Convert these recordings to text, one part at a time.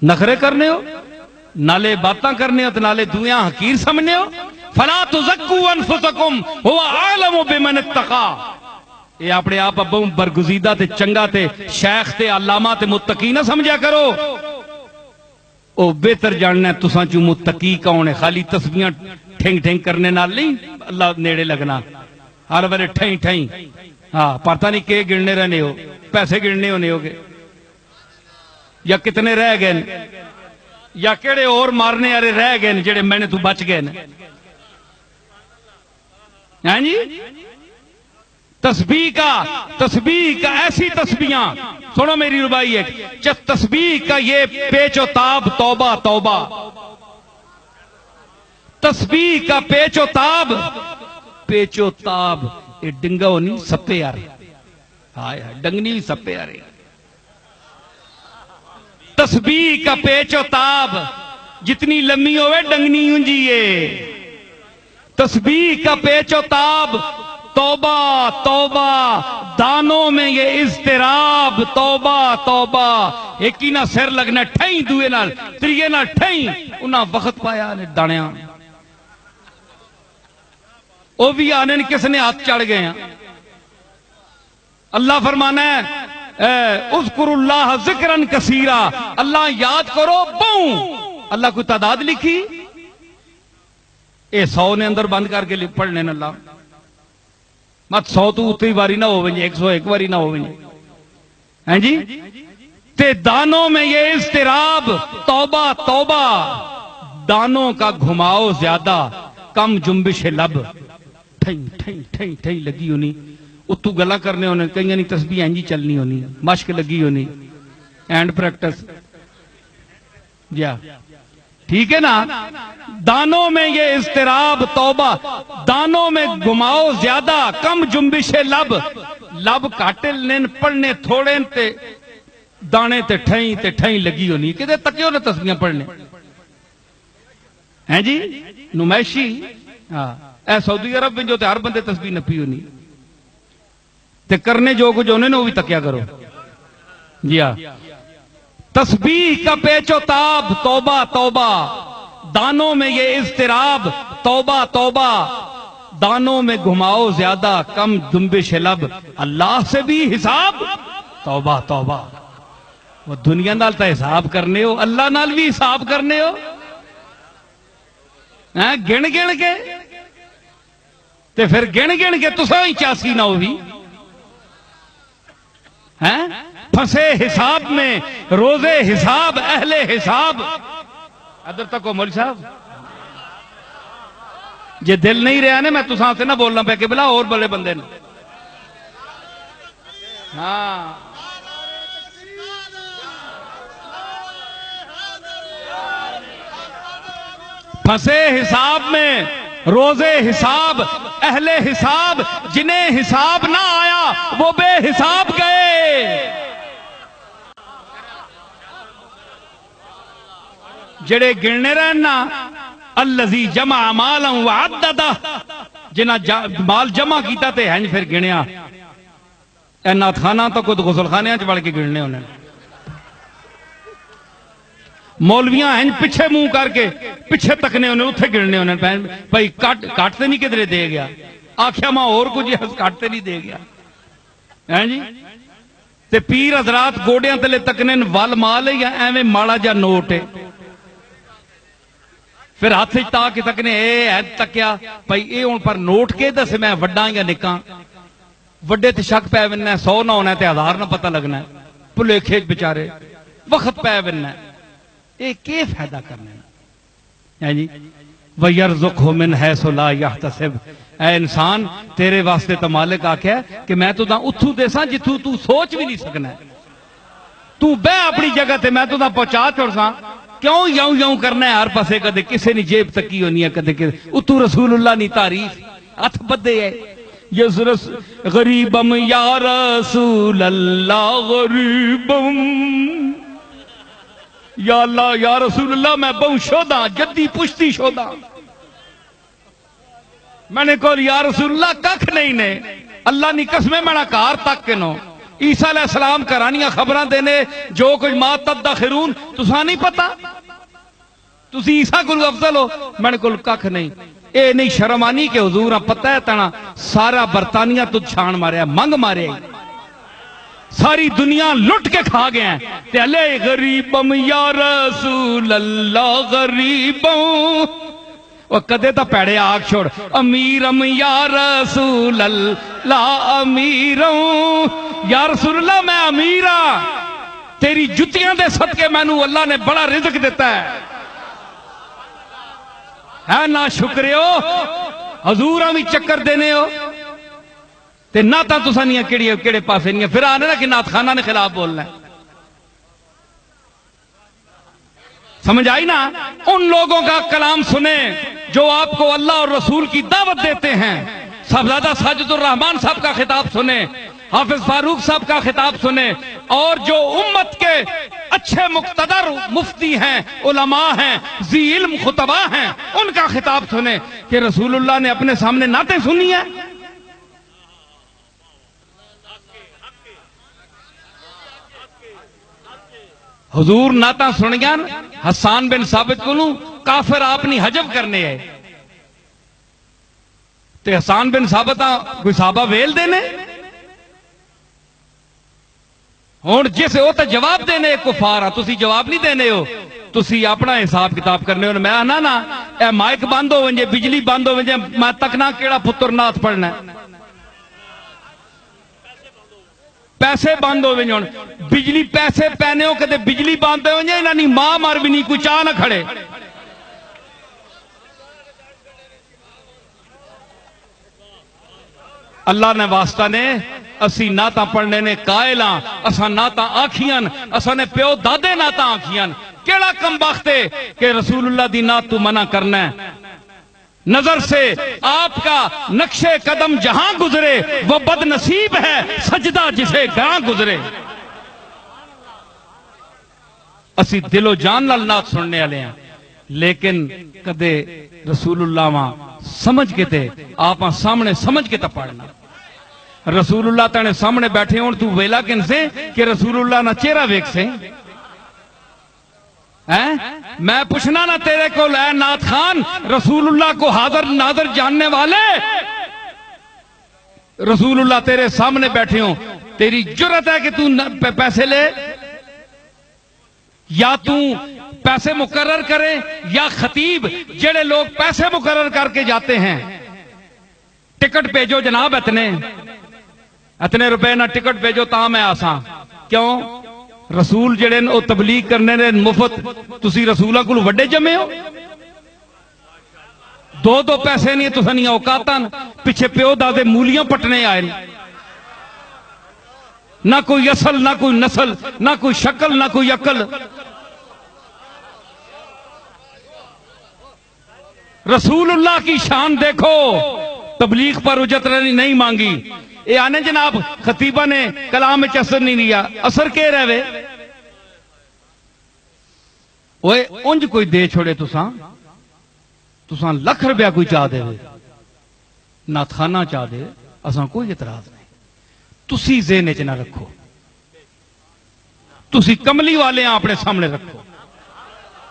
نخرے کرنے ہو، نالے باتاں کرنے ہو، نالے دنیا حقیر سمجھنے ہو. فلا تزکوا انفسکم هو اعلم بمن اتقى. یہ اپنے آپ ابوں برگزیدہ تے چنگا تے شیخ تے علامہ تے متقی نہ سمجھا کرو. او بہتر جاننا ہے تساں چوں متقی کون ہے. خالی تسبیحاں ٹھنگ ٹھنگ کرنے نال نہیں اللہ نیڑے لگنا. ہر ویلے ٹھیں ٹھیں ہاں پتہ نہیں کہ گننے رہنے ہو، پیسے گننے ہونے ہوگے یا کتنے رہ گئے یا کیڑے اور مارنے والے رہ گئے جڑے میں نے تو بچ گئے. ہاں جی تسبیح کا ایسی تسبیحاں سنو میری ربائی ہے. تسبیح کا یہ پیچ و تاب توبہ توبہ. تسبیح کا پیچ و تاب یہ ڈنگا ہونی سپے آ رہے. ہائے ڈنگنی بھی سپے آ رہے. تسبیح کا پیچ و تاب جتنی لمبی ہوئے ڈنگنی ہونجیے. تسبیح کا پیچ و تاب توبہ توبہ. دانوں میں یہ اضطراب توبہ توبہ. ایک ہی نہ سر لگنا ٹھائیں دوئے نال تریے نہ ٹھائیں انہاں وقت پایا نے دانیاں او بھی آنے کس نے ہاتھ چڑھ گئے ہیں. اللہ فرمانا ہے اذکروا اللہ ذکرن کثیرا. اللہ یاد کرو بہوں. اللہ کوئی تعداد لکھی اے 100 نے اندر بند کر کے پڑھنے نا. اللہ مت 100 تو اتنی باری نہ ہو ونجے 101 باری نہ ہو ونجے. ہیں جی تے دانوں میں یہ اضطراب توبہ توبہ. دانوں کا گھماؤ زیادہ کم جنبش لب. ٹھیں ٹھیں ٹھیں ٹھیں لگی ہونی اتو گلا کرنے ہونے کہیں نہیں تسبیح اینجی چلنی ہونی مشق لگی ہونی اینڈ پریکٹس. جا ٹھیک ہے نا. دانوں میں یہ اضطراب توبہ. دانوں میں گھماؤ زیادہ کم جنبش لب. لب کاٹل نین پڑھنے تھوڑے تے دانے تے ٹھیں لگی ہونی. کدے تکیوں نے تسبیحاں پڑھنے ہیں جی نمائشی. اے سعودی عرب میں جو تے ہر بندے تسبیح نپی ہونی تے کرنے جو کچھ ہونے وہ بھی تکیا کرو. جی ہاں تسبیح کا پیچ و تاب توبہ توبہ. دانوں میں یہ اضطراب توبہ توبہ. دانوں میں گھماؤ زیادہ کم جنبش لب. اللہ سے بھی حساب توبہ توبہ. وہ دنیا نال تا حساب کرنے ہو اللہ نال بھی حساب کرنے ہو. گن گن کے تے پھر گن گن کے تساں ہی 84 نہ ہوئی. پھنسے حساب میں روزے حساب اہل حساب. ادھر تک ہو مولوی صاحب جے دل نہیں رہا نے میں تساں سے نہ بولنا پہ کہ بلا اور بڑے بندے نے. ہاں پھنسے حساب میں روزے حساب اہل حساب. جنہیں حساب نہ آیا وہ بے حساب گئے. جڑے گننے رہنا الذی جمع مالا وعددہ. جنہ مال جمع کیتا تے ہنج پھر گنیا. اے نات خانہ تو کچھ غسل خانے چ بڑھ کے گننے ہونے. مولویاں ہیں پچھے منہ کر کے پیچھے تکنے ہونے اتھے گرنے ہونے. بھائی کاٹتے نہیں کدھرے دے گیا آخیا ماں اور کچھ کاٹتے نہیں دے گیا. ہیں جی تے پیر حضرات گوڑیاں تلے تکنے وال مال ہے یا ایویں ماڑا جا نوٹ ہے. پھر ہاتھ تا کے تکنے اے تکیا بھائی اے ہن پر نوٹ کے دس میں وڈا یا نکاں. وڈے تے شک پے وننا 100 نہ ہونا تے 1000 نہ پتہ لگنا ہے. بھلیکھے بیچارے وقت پے وننا ہے. اے کی فائدہ کرنے ہے جی. وَيَرْزُقْهُ مِنْ حَيْثُ لَا يَحْتَسِبُ. اے انسان تیرے واسطے تو مالک آکھیا کہ میں تو اتھو دے ساں جتھو تو سوچ بھی نہیں سکنا ہے. تو بے اپنی جگہ تے میں تو پہنچا چھوڑ ساں. کیوں یوں یوں کرنا ہے ہر پاسے. کدے کسے نہیں جیب تکی ہونی ہے کدے اتو رسول اللہ نہیں تعریف ہاتھ بدے ہے. یزرس غریبم یا رسول اللہ غریبم. یا اللہ یا رسول اللہ میں بہو شودا جدی پشتی شودا. میں نے کہا یا رسول اللہ ککھ نہیں نے اللہ نی قسمیں میں کار تک کے نو عیسیٰ علیہ السلام کرانیاں خبراں دینے جو کچھ ما تدخرون تساں نہیں پتا تسی عیسیٰ کو افضل ہو میں نے کل ککھ نہیں اے نہیں شرم آنی کہ حضور پتہ ہے تنا سارا برطانیہ تو چھان مارے منگ مارے ساری دنیا لٹ کے کھا گئے ہیں تے لے غریبم یا رسول اللہ غریبم وہ کدے تا پیڑے آگ چھوڑ امیرم یا رسول اللہ امیرم یا رسول اللہ میں امیرہ تیری جتیاں دے صدقے میں نو اللہ نے بڑا رزق دیتا ہے نا شکرے ہو حضور ہمیں چکر دینے ہو تے ناتا تو سانیاں کیڑے پاسے نہیں ہیں پھر آنے نا کہ نات خانہ نے خلاف بولنا ہے سمجھ آئی نا ان لوگوں کا کلام سنیں جو آپ کو اللہ اور رسول کی دعوت دیتے ہیں صاحبزادہ ساجد الرحمان صاحب کا خطاب سنیں حافظ فاروق صاحب کا خطاب سنیں اور جو امت کے اچھے مقتدر مفتی ہیں علماء ہیں ذی علم خطباء ہیں ان کا خطاب سنیں کہ رسول اللہ نے اپنے سامنے نعتیں سنی ہیں حضور نعتاں سن گیا حسان بن ثابت کو کافر آپ نہیں حجب کرنے ہے تے حسان بن ثابت کوئی صحابہ ویل دینے ہون جس ہو تو جواب دینے کفار تسی جواب نہیں دینے ہو تسی اپنا حساب کتاب کرنے ہو میں آنا نا اے مائک بند ہو ونجے بجلی بند ہو ونجے میں تک نہ کیڑا پتر نات پڑھنا ہے پیسے بند ہو ونجے بجلی پیسے پینے ہو کہتے بجلی بند ہو ونجے انہاں نہیں ماں مار بھی نہیں کوئی چاہ نہ کھڑے اللہ نے واسطہ نے اسی ناتا پڑھنے نے قائلاں اسا ناتا آکھیاں اسا نے پیو دادے ناتا آکھیاں کیڑا کم بختے کہ رسول اللہ دی نات تو منع کرنا ہے نظر سے آپ کا نقش قدم جہاں گزرے وہ بد نصیب ہے سجدہ جسے گاں گزرے اسی دل و جان نال نات سننے والے ہیں لیکن کدے رسول اللہ وہاں سمجھ کے تے آپ سامنے سمجھ کے تا پڑھنا رسول اللہ تانے سامنے بیٹھے ہوں تو ویلا کن سے کہ رسول اللہ نہ چہرہ ویک سے میں پوچھنا نہ تیرے کو لے نات خان رسول اللہ کو حاضر ناظر جاننے والے رسول اللہ تیرے سامنے بیٹھے ہوں تیری جرت ہے کہ تو پیسے لے یا تو پیسے مقرر کرے یا خطیب جڑے لوگ پیسے مقرر کر کے جاتے ہیں ٹکٹ بھیجو جناب اتنے روپے نہ ٹکٹ بھیجو تا میں آساں کیوں رسول جڑے او تبلیغ کرنے نے مفت تسی رسولہ کو وڈے جمے ہو دو پیسے نہیں تو سنیاں اوقاتاں پیچھے پیو دادے مولیاں پٹنے آئے نہ کوئی اصل نہ کوئی نسل نہ کوئی شکل نہ کوئی عقل رسول اللہ کی شان دیکھو تبلیغ پر اجرت نہیں مانگی اے آنے جناب خطیبہ نے کلام میں اثر نہیں لیا اثر کے رہے اوے انج کوئی دے چھوڑے تساں لکھ روپیہ کوئی چاہ دے نات خانہ چاہ دے اساں کوئی اعتراض نہیں تسی ذہن وچ نہ رکھو تسی کملی والے ہیں اپنے سامنے رکھو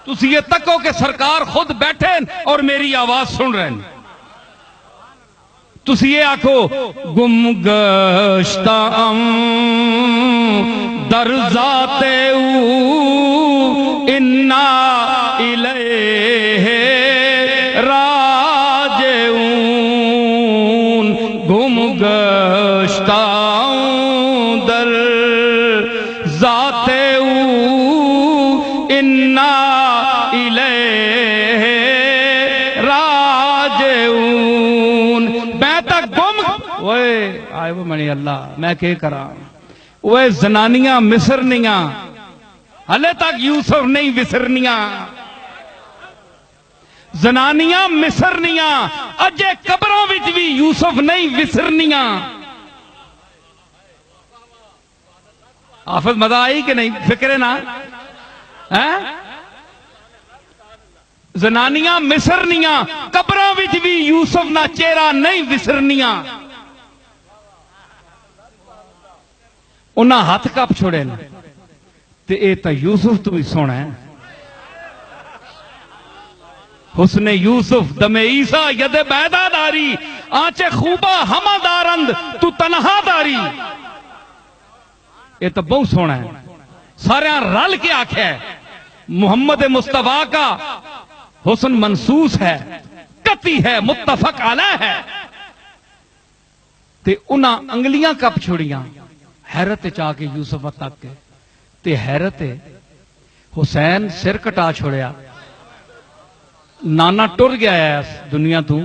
تسی یہ تکو کہ سرکار خود بیٹھے اور میری آواز سن رہے ہیں تسی یہ آکھو گم گشتم در ذات او انا الیہ راجعون گم گشتم در ذات او انا الیہ راجعون آئے وہ منی اللہ میں کہ کرا وہ زنانیاں مصرنیاں ہلے تک یوسف نہیں وسرنیاں زنانیاں مصرنیاں اجے قبروں وچ بھی یوسف نہیں وسرنیاں حافظ مزہ آئی کہ نہیں فکر نا زنانیاں مصرنیاں قبروں وچ بھی یوسف نہ چہرہ نہیں وسرنیاں انہاں ہاتھ کپ چھوڑے نا تے اے تا یوسف تو بھی سونا ہے. حسن یوسف دم عیسیٰ ید بیدا داری آنچے خوبا ہمہ دارند تو تنہا داری. یہ تو بہت سونا ہے. سارے رل کے آنکھیں ہے محمد مصطفیٰ کا حسن منصوص ہے, قطعی ہے, متفق علیہ ہے. تے انہاں انگلیاں کپ چھوڑیاں حیرت چاہ کے یوسف تک کے تے حیرت حسین سر کٹا چھوڑیا, نانا ٹر گیا ہے دنیا تو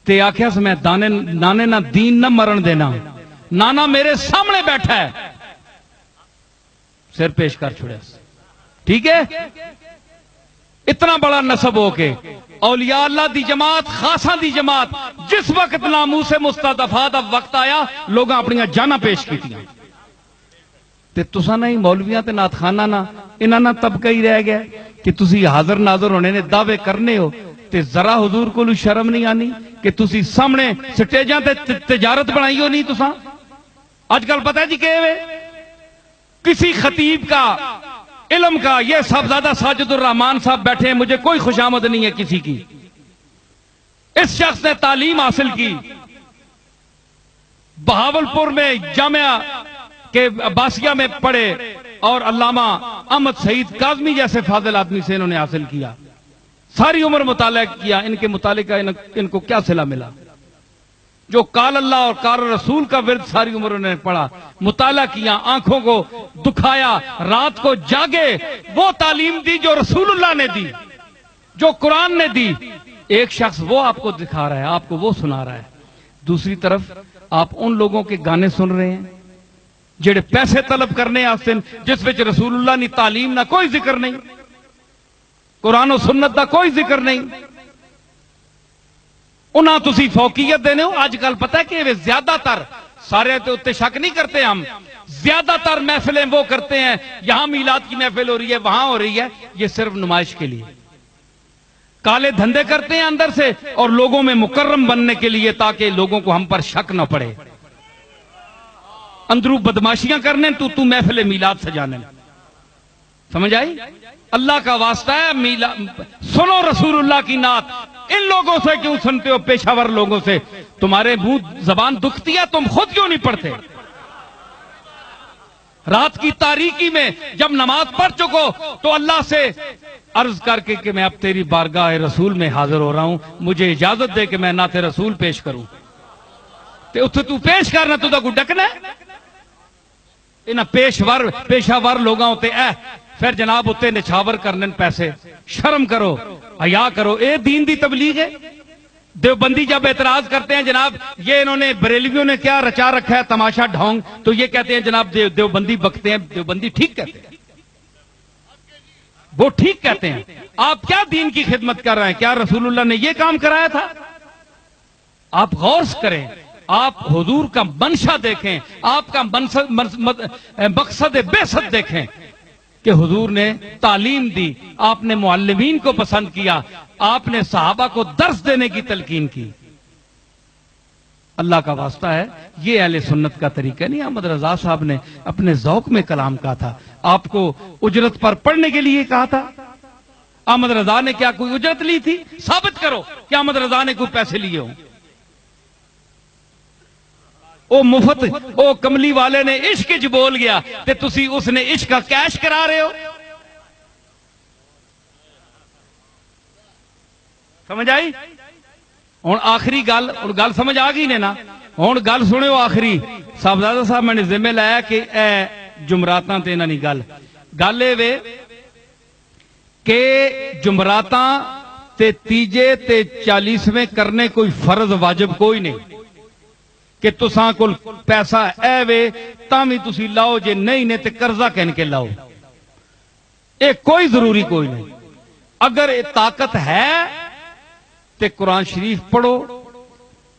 تے آکھیا سے میں نانے نہ دین نہ مرن دینا, نانا میرے سامنے بیٹھا ہے, سر پیش کر چھوڑیا. ٹھیک ہے, اتنا بڑا نسب ہو کے اولیاء اللہ دی جماعت, خاصاں دی جماعت, جس وقت ناموس مستضعفا دا وقت آیا لوگاں اپنی جانا پیش کیتیاں تے تساں نہیں مولویاں تے نعت خانہ نہ انہاں نہ طبقہ ہی رہ گیا کہ تسی حاضر ناظر ہونے نے دعوے کرنے ہو تے ذرا حضور کو شرم نہیں آنی کہ تسی سامنے سٹیجاں تے تجارت بنائی ہو. نہیں تساں آج کل پتہ ہے جی کہ کسی خطیب کا علم کا یہ صاحبزادہ ساجد الرحمان صاحب بیٹھے ہیں, مجھے کوئی خوشامد نہیں ہے کسی کی. اس شخص نے تعلیم حاصل کی بہاولپور میں جامعہ کے عباسیہ میں پڑھے اور علامہ احمد سعید کاظمی جیسے فاضل آدمی سے انہوں نے حاصل کیا. ساری عمر مطالعہ کیا, ان کے مطالعہ ان کو کیا صلہ ملا؟ جو قال اللہ اور قال رسول کا ورد ساری عمر انہوں نے پڑھا, مطالعہ کیا, آنکھوں کو دکھایا, رات کو جاگے, وہ تعلیم دی جو رسول اللہ نے دی, جو قرآن نے دی. ایک شخص وہ آپ کو دکھا رہا ہے, آپ کو وہ سنا رہا ہے. دوسری طرف آپ ان لوگوں کے گانے سن رہے ہیں جڑے پیسے طلب کرنے آستے ہیں, جس وچ رسول اللہ نے تعلیم نہ کوئی ذکر نہیں, قرآن و سنت دا کوئی ذکر نہیں. انہاں تسی فوقیت دینے ہو. آج کل پتہ ہے کہ زیادہ تر, سارے تے اتے شک نہیں کرتے ہم, زیادہ تر محفلیں وہ کرتے ہیں, یہاں میلاد کی محفل ہو رہی ہے, وہاں ہو رہی ہے, یہ صرف نمائش کے لیے. کالے دھندے کرتے ہیں اندر سے اور لوگوں میں مکرم بننے کے لیے تاکہ لوگوں کو ہم پر شک نہ پڑے. اندرو بدماشیاں کرنے تو محفل میلاد سجانے. سمجھ آئی؟ اللہ کا واسطہ ہے, سنو رسول اللہ کی نعت. ان لوگوں سے کیوں سنتے ہو, پیشہ ور لوگوں سے؟ تمہارے منہ زبان دکھتی ہے, تم خود کیوں نہیں پڑھتے؟ رات کی تاریکی میں جب نماز پڑھ چکو تو اللہ سے عرض کر کے کہ میں اب تیری بارگاہ رسول میں حاضر ہو رہا ہوں, مجھے اجازت دے کہ میں نعت رسول پیش کروں. تے اتھے تو پیش کرنا تو دا کو ڈکنا ہے. انہاں پیشہ ور لوگاں ہوتے پھر جناب اتنے نچھاور کرنے پیسے. شرم کرو, حیا کرو. اے دین دی تبلیغ ہے. دیوبندی جب اعتراض کرتے ہیں جناب یہ انہوں نے بریلویوں نے کیا رچا رکھا ہے تماشا ڈھونگ, تو یہ کہتے ہیں جناب دیوبندی بکتے ہیں. دیوبندی ٹھیک کہتے ہیں, وہ ٹھیک کہتے ہیں. آپ کیا دین کی خدمت کر رہے ہیں؟ کیا رسول اللہ نے یہ کام کرایا تھا؟ آپ غور کریں, آپ حضور کا منشا دیکھیں, آپ کا مقصد بعثت دیکھیں کہ حضور نے تعلیم دی, آپ نے معلمین کو پسند کیا, آپ نے صحابہ کو درس دینے کی تلقین کی. اللہ کا واسطہ ہے, یہ اہل سنت کا طریقہ نہیں. احمد رضا صاحب نے اپنے ذوق میں کلام کہا تھا, آپ کو اجرت پر پڑھنے کے لیے کہا تھا. احمد رضا نے کیا کوئی اجرت لی تھی؟ ثابت کرو کہ احمد رضا نے کوئی پیسے لیے ہوں. او مفت او کملی والے نے عشق جو بول گیا تے تسی اس نے عشق کا کیش کرا رہے ہو. سمجھ آئی؟ ہوں آخری گل سمجھ آ گئی نے نا. ہوں گل سنو آخری. صاحبزادہ صاحب میں نے ذمہ لایا کہ اے جمعراتاں تے انہاں دی گل اے وے کہ جمعراتاں تے تیجے تے 40ویں کرنے کوئی فرض واجب کوئی نہیں کہ تساں کول پیسہ اے وے تاں وی تسی لاؤ, جے نہیں نے تے قرضہ کہن کے لاؤ. اے کوئی ضروری کوئی نہیں. اگر اے طاقت ہے تے قرآن شریف پڑھو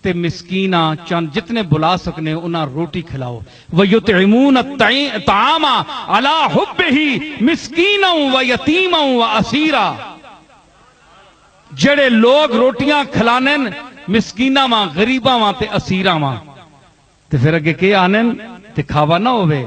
تے مسکینہ چند جتنے بلا سکنے انہاں روٹی کھلاؤ. وَيُطْعِمُونَ الطَّعَامَ عَلَىٰ حُبِّهِ مِسْكِينًا وَيَتِيمًا وَأَسِيرًا. جڑے لوگ روٹیاں کھلانن مسکینہ ماں, غریبہ ماں تے اسیرہ ماں, تے پھر اگے کہ آنن دکھاوا نہ ہوئے،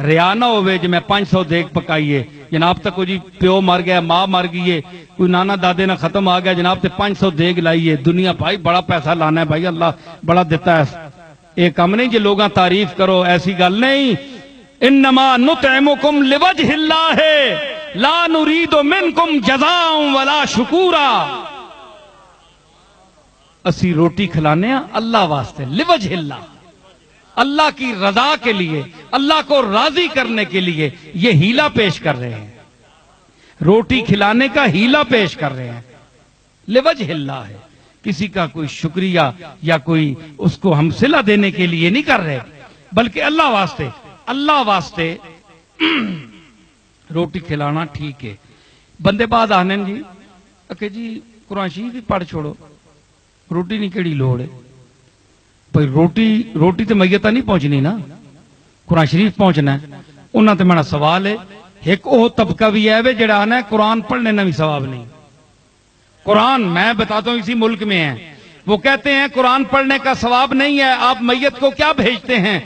ریا نہ ہوئے جو میں 500 دیگ پکائیے جناب تک کوئی جی پیو مر گیا، ماں مر گئی ہے، کوئی نانا دادے نہ ختم آ گیا جناب تے 500 دیگ لائیے، دنیا بھائی بڑا پیسہ لانا ہے بھائی، اللہ بڑا دیتا ہے، ایک کم نہیں جو لوگاں تعریف کرو، ایسی گل نہیں۔ انما نطعمکم لوجہ اللہ لا نرید منکم جزاء ولا شکورا، اسی روٹی کھلانے ہیں اللہ واسطے، لوجہ اللہ، اللہ کی رضا کے لیے، اللہ کو راضی کرنے کے لیے یہ ہیلا پیش کر رہے ہیں، روٹی کھلانے کا ہیلا پیش کر رہے ہیں، لوجہ اللہ ہے، کسی کا کوئی شکریہ یا کوئی اس کو ہم صلہ دینے کے لیے نہیں کر رہے، بلکہ اللہ واسطے روٹی کھلانا ٹھیک ہے۔ بندے بعد آنے جی کہ جی قرآن شریف بھی پڑھ چھوڑو، روٹی نہیں کیڑی لوڑ ہے بھائی، روٹی تے میتہ نہیں پہنچنی نا، قرآن شریف پہنچنا ہے، انہاں تے میرا سوال ہے، ایک وہ طبقہ بھی ہے وے جڑا آنا ہے قرآن پڑھنے نہ بھی ثواب نہیں، قرآن میں بتاتا ہوں اسی ملک میں ہے، وہ کہتے ہیں قرآن پڑھنے کا ثواب نہیں ہے، آپ میت کو کیا بھیجتے ہیں؟